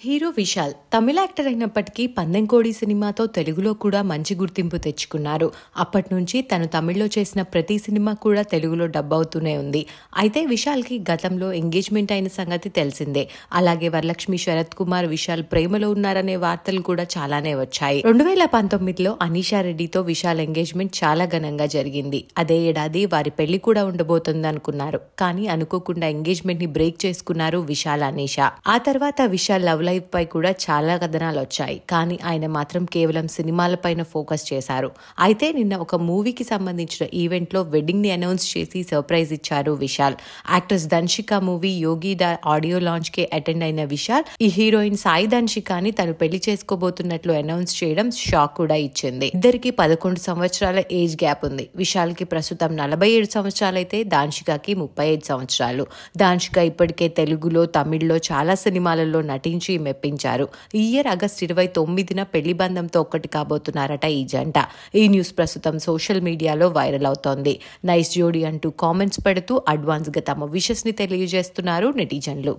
Hero Vishal తమిళ actor అయినప్పటికీ పందెంకోడి సినిమాతో తెలుగులో కూడా మంచి గుర్తింపు తెచ్చుకున్నారు. అప్పటి నుంచి తను తమిళ్లో చేసిన ప్రతి సినిమా కూడా తెలుగులో డబ్ అవుతూనే ఉంది. అయితే విశాల్కి గతంలో ఎంగేజ్మెంట్ అయిన సంగతి తెలిసిందే. అలాగే వరలక్ష్మి శరత్ కుమార్ విశాల్ ప్రేమలో ఉన్నారనే వార్తలు కూడా చాలానే వచ్చాయి. 2019లో అనీషా రెడ్డితో విశాల్ ఎంగేజ్మెంట్ చాలా ఘనంగా జరిగింది. అదే ఏడాది వారి పెళ్లి కూడా ఉండబోతుంది అనుకున్నారు. కానీ అనుకోకుండా ఎంగేజ్మెంట్ ని బ్రేక్ చేసుకున్నారు విశాల్ అనీషా. ఆ తర్వాత విశాల్ లవ్ లైఫ్ పై కూడా చాలా కథనాలు వచ్చాయి. కానీ ఆయన మాత్రం కేవలం సినిమాలపైన ఫోకస్ చేశారు. అయితే నిన్న ఒక మూవీకి సంబంధించిన ఈవెంట్ లో వెడ్డింగ్ ని అనౌన్స్ చేసి సర్ప్రైజ్ ఇచ్చారు Vishal. Actress Dhanshika movie Yogi the audio launch కి అటెండ్ అయిన విశాల్ ఈ హీరోయిన్ సాయి ధన్షికాని తను పెళ్లి చేసుకోబోతున్నట్లు అనౌన్స్ చేయడం షాక్ కూడా ఇచ్చింది. ఇద్దరికి 11 సంవత్సరాల ఏజ్ గ్యాప్ ఉంది. విశాల్ కి ప్రస్తుతం 47 సంవత్సరాలైతే ధాన్షికకి 35 సంవత్సరాలు. ధాన్షిక ఇప్పటికే తెలుగులో తమిళ్లో చాలా సినిమాలలో నటించి మెప్పించారు. ఈ ఇయర్ ఆగస్టు 29న పెళ్లి బంధంతో ఒక్కటి కాబోతున్నారట ఈ జంట. ఈ న్యూస్ ప్రస్తుతం సోషల్ మీడియాలో వైరల్ అవుతోంది. నైస్ జోడీ అంటూ కామెంట్స్ పెడుతూ అడ్వాన్స్ గా తమ విషెస్ ని తెలియజేస్తున్నారు నెటిజన్లు.